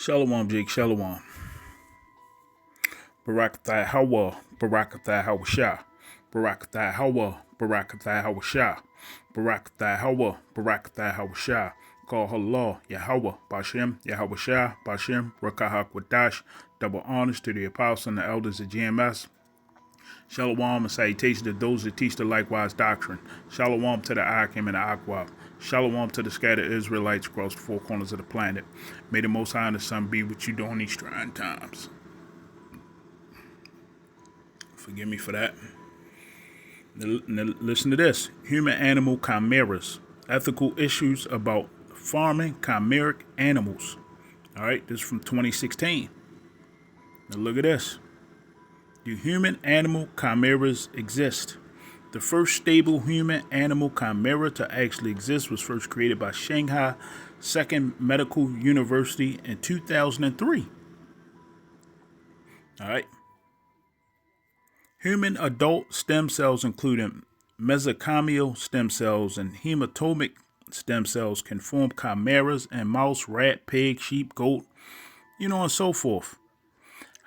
Shalom, Jake. Shalom. Barakathai Hawa. Barakathai Hawa Shah. Barakathai Hawa. Barakathai Hawa Shah. Barakathai Hawa. Barakathai Hawa Shah. Call Allah, Yahweh, Bashem, Yahweh Shah, Bashem, Rakahak Wadash. Double honors to the apostles and the elders of GMS. Shalom and salutation to those that teach the likewise doctrine. Shalom to the Akim and the Akwab. Shalom to the scattered Israelites across the four corners of the planet. May the Most High and the Son be with you during these trying times. Forgive me for that. Now, listen to this. Human-animal chimeras. Ethical issues about farming chimeric animals. All right, this is from 2016. Now look at this. Do human-animal chimeras exist? The first stable human-animal chimera to actually exist was first created by Shanghai Second Medical University in 2003. All right. Human adult stem cells, including mesenchymal stem cells and hematomic stem cells, can form chimeras in mouse, rat, pig, sheep, goat, and so forth.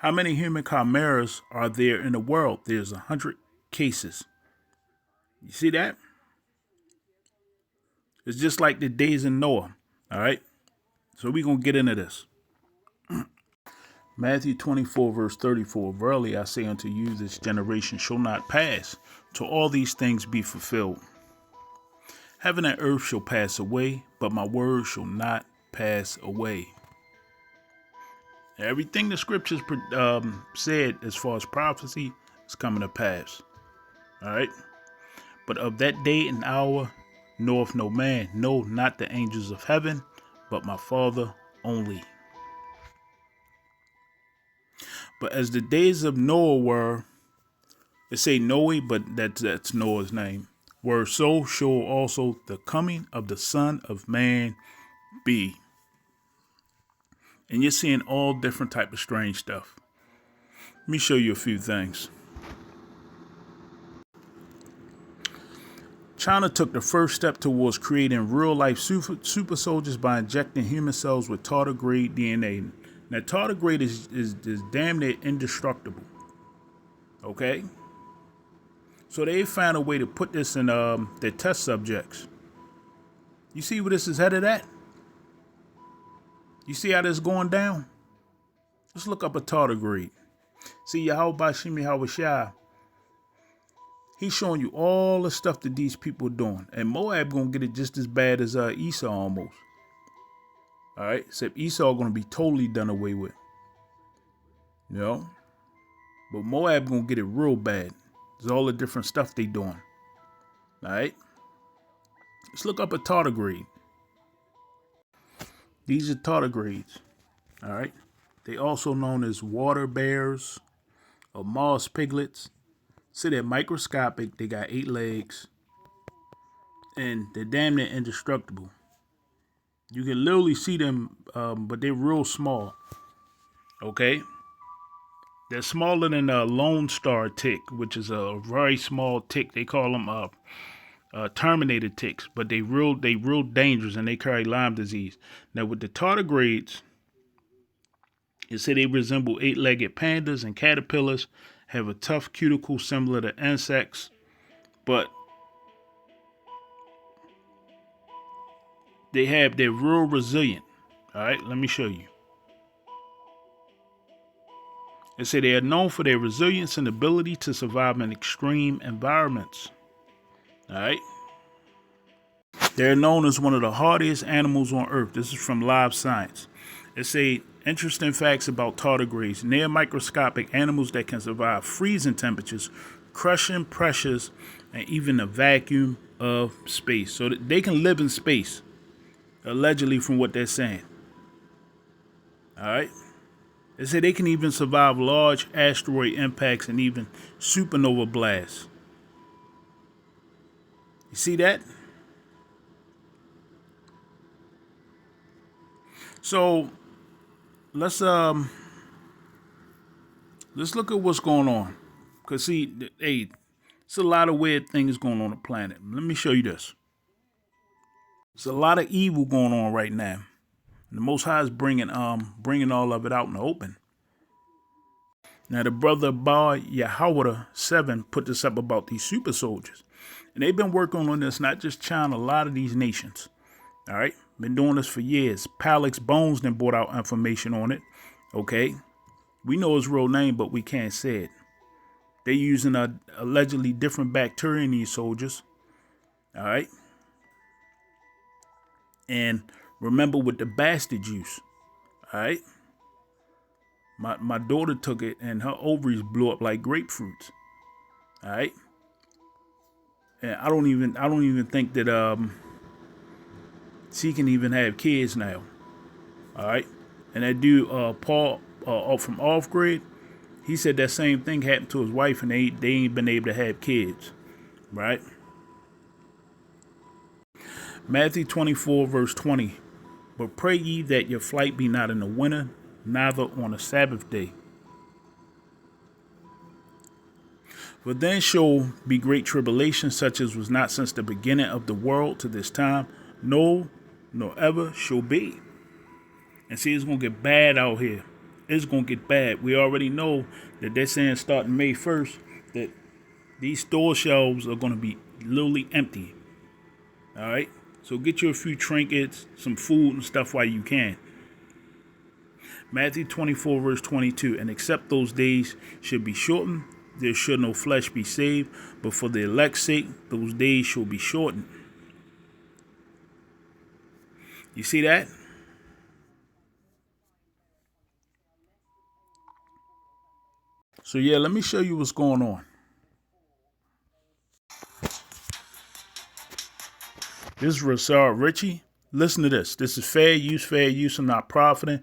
How many human chimeras are there in the world? There's 100 cases. You see that? It's just like the days of Noah. All right. So we're going to get into this. Matthew 24, verse 34. Verily I say unto you, this generation shall not pass till all these things be fulfilled. Heaven and earth shall pass away, but my word shall not pass away. Everything the scriptures said as far as prophecy is coming to pass. All right. But of that day and hour knoweth no man, no, not the angels of heaven, but my Father only. But as the days of Noah were, it say Noah, but that's Noah's name, were, so shall also the coming of the Son of Man be. And you're seeing all different type of strange stuff. Let me show you a few things. China took the first step towards creating real-life super soldiers by injecting human cells with tardigrade DNA. Now, tardigrade is damn near indestructible. Okay? So they found a way to put this in their test subjects. You see where this is headed at? You see how this is going down? Let's look up a tardigrade. See, Yahweh Bashim Yahweh Shah. He's showing you all the stuff that these people are doing. And Moab going to get it just as bad as Esau almost. All right? Except Esau going to be totally done away with. But Moab going to get it real bad. There's all the different stuff they doing. All right? Let's look up a tardigrade. These are tardigrades. All right? They also known as water bears or moss piglets. See, they're microscopic. They got 8 legs. And they're damn near indestructible. You can literally see them, but they're real small. Okay? They're smaller than a Lone Star tick, which is a very small tick. They call them Terminator ticks, but they real dangerous and they carry Lyme disease. Now, with the tardigrades, it said they resemble 8-legged pandas and caterpillars, have a tough cuticle similar to insects, but they're real resilient. All right, let me show you. It said they are known for their resilience and ability to survive in extreme environments. All right. They're known as one of the hardiest animals on earth. This is from Live Science. It say interesting facts about tardigrades. Near microscopic animals that can survive freezing temperatures, crushing pressures, and even the vacuum of space. So that they can live in space, allegedly, from what they're saying. All right. They say they can even survive large asteroid impacts and even supernova blasts. You see that? So let's look at what's going on. Cause see, hey, it's a lot of weird things going on the planet. Let me show you this. There's a lot of evil going on right now. And the Most High is bringing all of it out in the open. Now, the brother Bar Yahweh 7 put this up about these super soldiers. And they've been working on this, not just China, a lot of these nations. All right? Been doing this for years. Palix Bones then brought out information on it. Okay? We know his real name, but we can't say it. They're using a allegedly different bacteria in these soldiers. All right? And remember with the bastard juice. All right? My daughter took it and her ovaries blew up like grapefruits. All right? And I don't even think that she can even have kids now. All right? And that dude Paul from off grid, he said that same thing happened to his wife and they ain't been able to have kids. Right? Matthew 24 verse 20. But pray ye that your flight be not in the winter, neither on a Sabbath day. For then shall be great tribulation, such as was not since the beginning of the world to this time, no, nor ever shall be. And see, it's going to get bad out here. It's going to get bad. We already know that they're saying starting May 1st that these store shelves are going to be literally empty. All right? So get you a few trinkets, some food and stuff while you can. Matthew 24 verse 22. And except those days should be shortened, there should no flesh be saved, but for the elect's sake, those days shall be shortened. You see that? So yeah, let me show you what's going on. This is Rasar Richie. Listen to this. This is fair use, fair use. I'm not profiting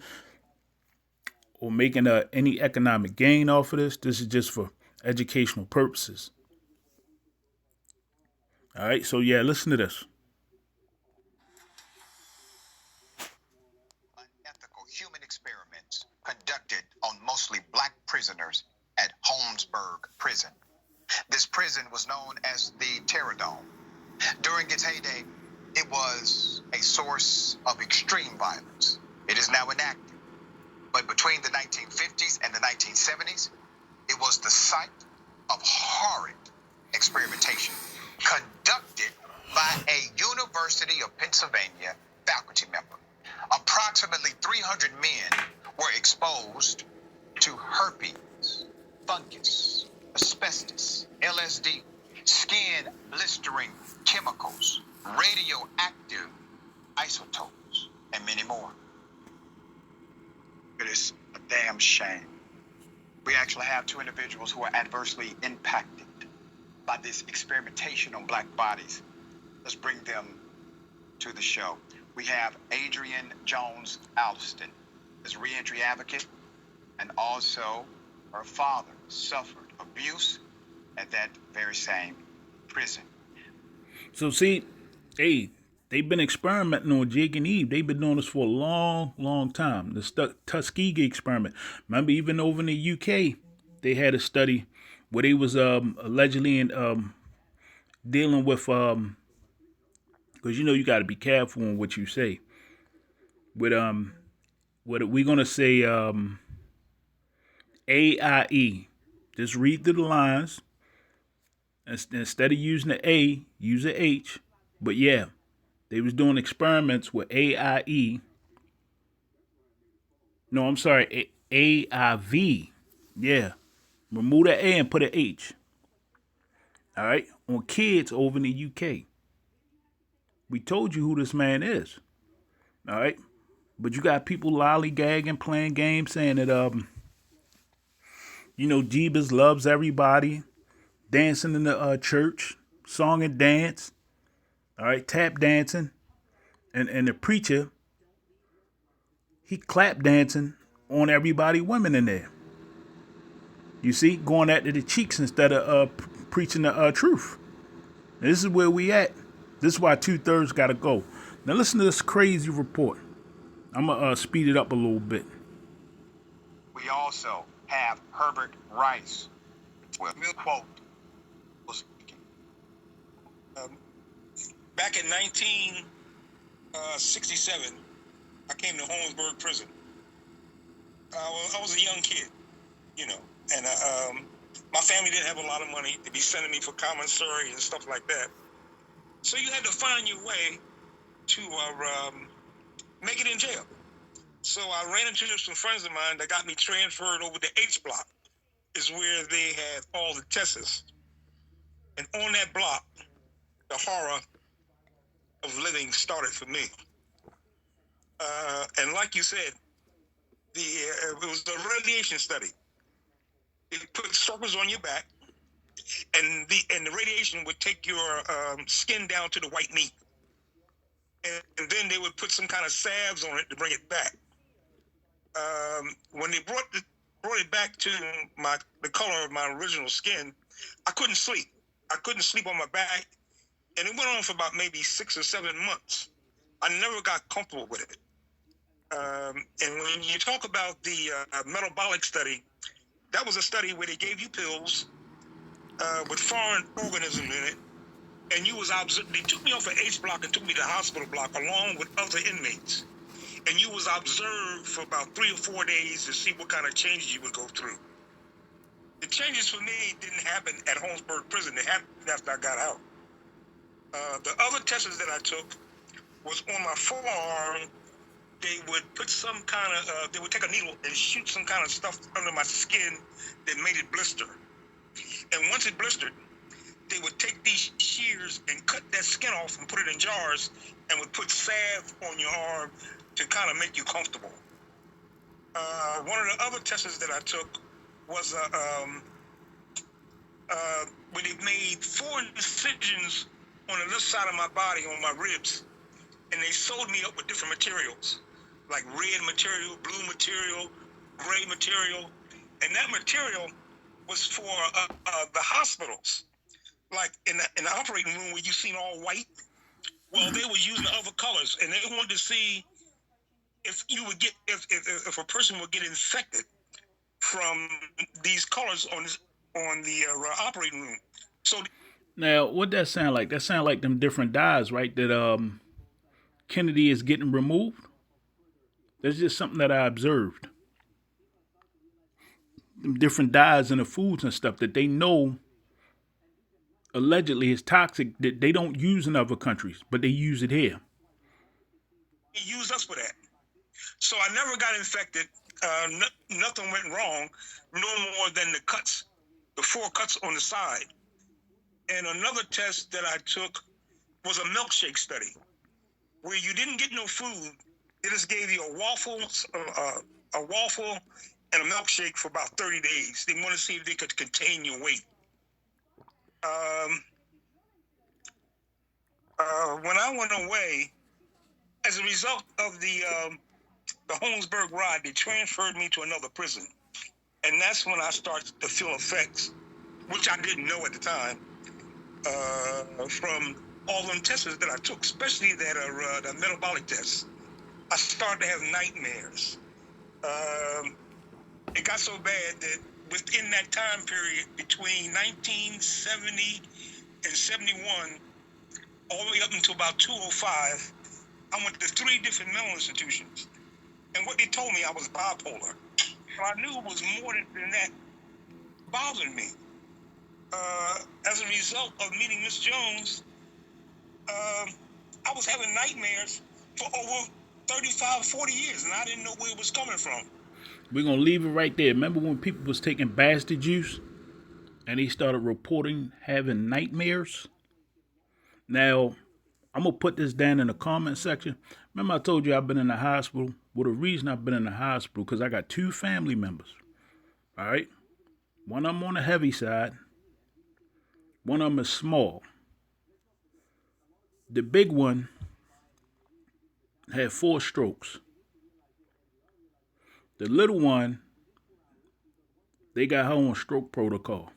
or making any economic gain off of this. This is just for educational purposes. All right, so yeah, listen to this. Unethical human experiments conducted on mostly black prisoners at Holmesburg Prison. This prison was known as the Terror Dome. During its heyday, it was a source of extreme violence. It is now inactive. But between the 1950s and the 1970s, it was the site of horrid experimentation conducted by a University of Pennsylvania faculty member. Approximately 300 men were exposed to herpes, fungus, asbestos, LSD, skin blistering chemicals, radioactive isotopes, and many more. It is a damn shame. We actually have two individuals who are adversely impacted by this experimentation on black bodies. Let's bring them to the show. We have Adrian Jones Alston as a reentry advocate, and also her father suffered abuse at that very same prison. So see, hey, they've been experimenting on Jake and Eve. They've been doing this for a long, long time. The Tuskegee experiment. Remember, even over in the UK, they had a study where they was allegedly dealing with because you got to be careful on what you say. With what are we gonna say? AIE. Just read through the lines. Instead of using the A, use a H. But yeah, they was doing experiments with AIE. No, I'm sorry, AIV. Yeah, remove the A and put an H. All right, on kids over in the UK. We told you who this man is. All right, but you got people lollygagging, playing games, saying that Jeebus loves everybody, dancing in the church, song and dance. All right, tap dancing, and the preacher, he clap dancing on everybody, women in there. You see, going after the cheeks instead of preaching the truth. And this is where we at. This is why 2/3 got to go. Now listen to this crazy report. I'm gonna speed it up a little bit. We also have Herbert Rice. Well, quote. Back in 1967, I came to Holmesburg Prison. I was a young kid, you know, and my family didn't have a lot of money to be sending me for commissary and stuff like that. So you had to find your way to make it in jail. So I ran into some friends of mine that got me transferred over to H block, is where they had all the tests. And on that block, the horror of living started for me. And like you said, it was a radiation study. It put circles on your back, and the radiation would take your skin down to the white meat, and then they would put some kind of salves on it to bring it back. When they brought it back to the color of my original skin, I couldn't sleep. I couldn't sleep on my back, and it went on for about maybe 6 or 7 months. I never got comfortable with it. And when you talk about the metabolic study, that was a study where they gave you pills with foreign organisms in it, and you was observed. They took me off of H block and took me to the hospital block along with other inmates, and you was observed for about 3 or 4 days to see what kind of changes you would go through. The changes for me didn't happen at Holmesburg Prison. They happened after I got out. The other tests that I took was on my forearm. They would put some kind of, they would take a needle and shoot some kind of stuff under my skin that made it blister. And once it blistered, they would take these shears and cut that skin off and put it in jars and would put salve on your arm to kind of make you comfortable. One of the other tests that I took was where they made 4 incisions on the left side of my body, on my ribs, and they sewed me up with different materials, like red material, blue material, gray material, and that material was for the hospitals, like in the operating room where you seen all white. Well, they were using other colors, and they wanted to see if you would get if a person would get infected from these colors on the operating room. So now, what that sound like? That sound like them different dyes, right? That Kennedy is getting removed. That's just something that I observed. Them different dyes in the foods and stuff that they know allegedly is toxic that they don't use in other countries, but they use it here. They used us for that. So I never got infected. Nothing went wrong, no more than the cuts, the 4 cuts on the side. And another test that I took was a milkshake study, where you didn't get no food. They just gave you a waffle and a milkshake for about 30 days. They wanted to see if they could contain your weight. When I went away, as a result of the Holmesburg ride, they transferred me to another prison. And that's when I started to feel effects, which I didn't know at the time, from all them tests that I took, especially the metabolic tests. I started to have nightmares. It got so bad that within that time period, between 1970 and 71, all the way up until about 2005, I went to 3 different mental institutions. And what they told me, I was bipolar. So I knew it was more than that bothering me. As a result of meeting Miss Jones, I was having nightmares for over 35, 40 years, and I didn't know where it was coming from. We're going to leave it right there. Remember when people was taking bastard juice and they started reporting having nightmares? Now, I'm going to put this down in the comment section. Remember I told you I've been in the hospital? Well, the reason I've been in the hospital because I got 2 family members. All right? One of them on the heavy side. One of them is small. The big one had 4 strokes. The little one, they got her on stroke protocol.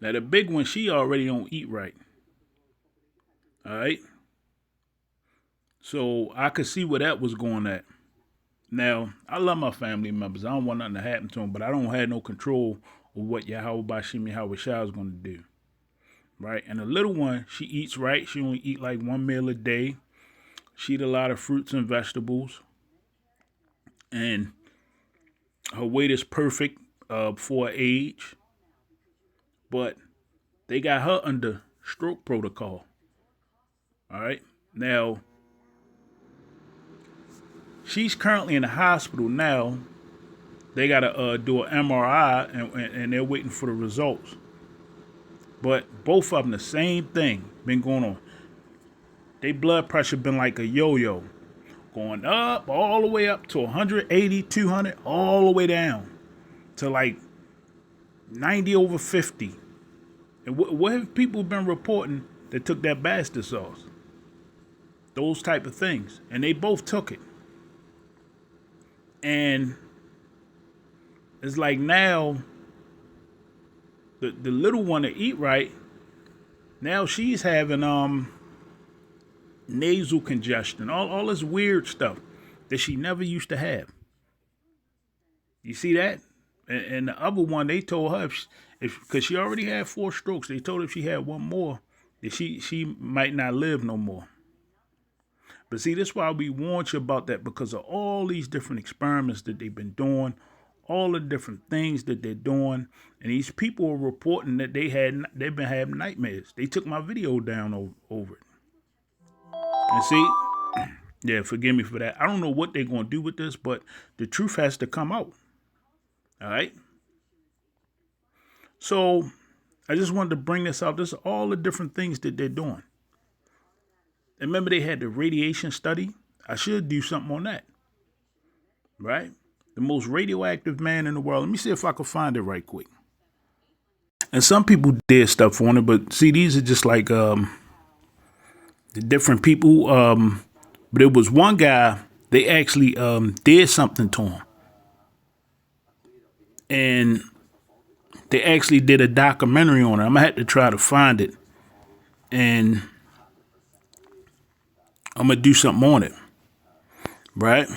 Now the big one, she already don't eat right. All right? So I could see where that was going at. Now, I love my family members. I don't want nothing to happen to them, but I don't have no control of what Yahweh Bashim Yahweh Shah is going to do. Right? And the little one, she eats right. She only eat like 1 meal a day. She eat a lot of fruits and vegetables, and her weight is perfect for her age. But they got her under stroke protocol. All right. Now, she's currently in the hospital now. They got to do an MRI, and they're waiting for the results. But both of them, the same thing been going on. Their blood pressure been like a yo-yo, going up all the way up to 180, 200, all the way down to like 90 over 50. And what have people been reporting that took that bastard sauce? Those type of things. And they both took it. And it's like now, the little one to eat right, now she's having nasal congestion, all this weird stuff that she never used to have. You see that? And the other one, they told her, if because she already had 4 strokes, they told her if she had one more, that she might not live no more. But see, that's why we warned you about that, because of all these different experiments that they've been doing, all the different things that they're doing, and these people are reporting that they've been having nightmares. They took my video down over it. And see, yeah, forgive me for that. I don't know what they're going to do with this, but the truth has to come out. All right? So I just wanted to bring this out. This is all the different things that they're doing. And remember, they had the radiation study. I should do something on that. Right? The most radioactive man in the world. Let me see if I can find it right quick. And some people did stuff on it, but see, these are just like the different people. But it was one guy, they actually did something to him. And they actually did a documentary on it. I'm going to have to try to find it. And I'm going to do something on it. Right?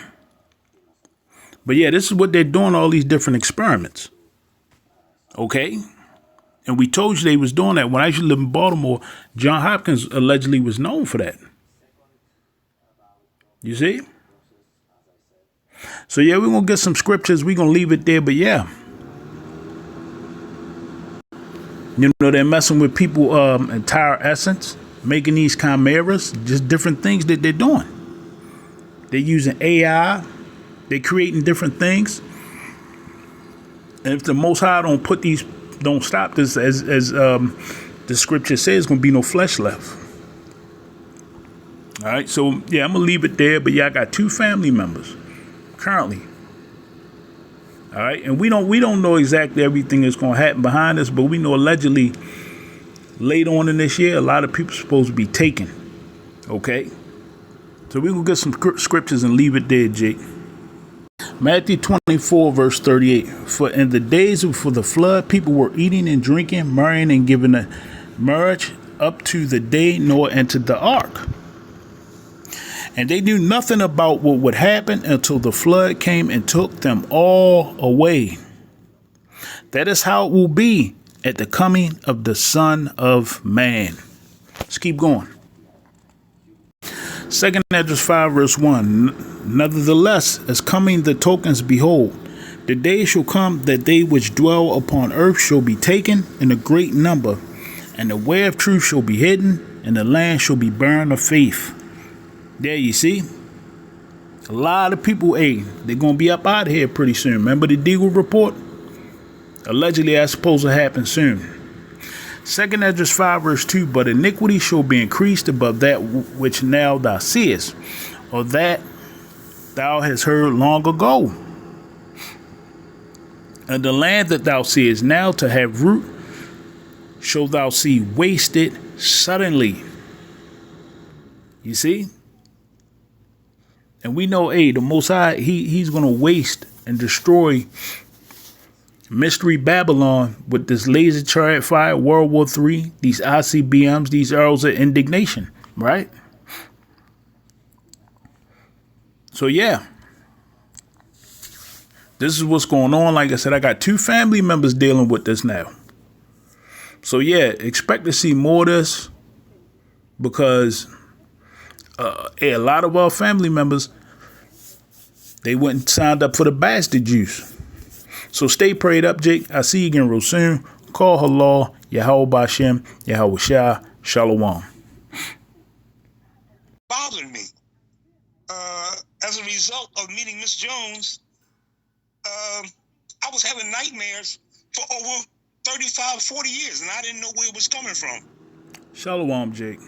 But yeah, this is what they're doing, all these different experiments. Okay? And we told you they was doing that. When I used to live in Baltimore, John Hopkins allegedly was known for that. You see? So yeah, we're going to get some scriptures. We're going to leave it there. But yeah. You know, they're messing with people entire essence, making these chimeras, just different things that they're doing. They're using AI. They're creating different things. And if the Most High don't stop this, as the scripture says, there's going to be no flesh left. All right. So, yeah, I'm going to leave it there. But, yeah, I got 2 family members currently. All right. And we don't know exactly everything that's going to happen behind this, but we know allegedly later on in this year, a lot of people are supposed to be taken. Okay. So we're going to get some scriptures and leave it there, Jake. Matthew 24, verse 38. For in the days before the flood, people were eating and drinking, marrying and giving a marriage up to the day Noah entered the ark. And they knew nothing about what would happen until the flood came and took them all away. That is how it will be at the coming of the Son of Man. Let's keep going. 2 Esdras 5 verse 1. Nevertheless, as coming the tokens, behold, the day shall come that they which dwell upon earth shall be taken in a great number, and the way of truth shall be hidden, and the land shall be burned of faith. There you see. A lot of people, they're going to be up out of here pretty soon. Remember the Deagle report? Allegedly, that's supposed to happen soon. 2 Esdras 5 verse 2, but iniquity shall be increased above that which now thou seest, or that thou hast heard long ago. And the land that thou seest now to have root, shall thou see wasted suddenly. You see? And we know, the Most High, he's going to waste and destroy Mystery Babylon with this laser chariot fire, World War III, these ICBMs, these arrows of indignation, right? So, yeah. This is what's going on. Like I said, I got 2 family members dealing with this now. So, yeah, expect to see more of this, because A lot of our family members, they went and signed up for the bastard juice. So stay prayed up, Jake. I see you again real soon. Call Halal, Yahweh Bashem, Yahweh Shah, Shalom. Bothered me. As a result of meeting Miss Jones, I was having nightmares for over 35, 40 years, and I didn't know where it was coming from. Shalom, Jake.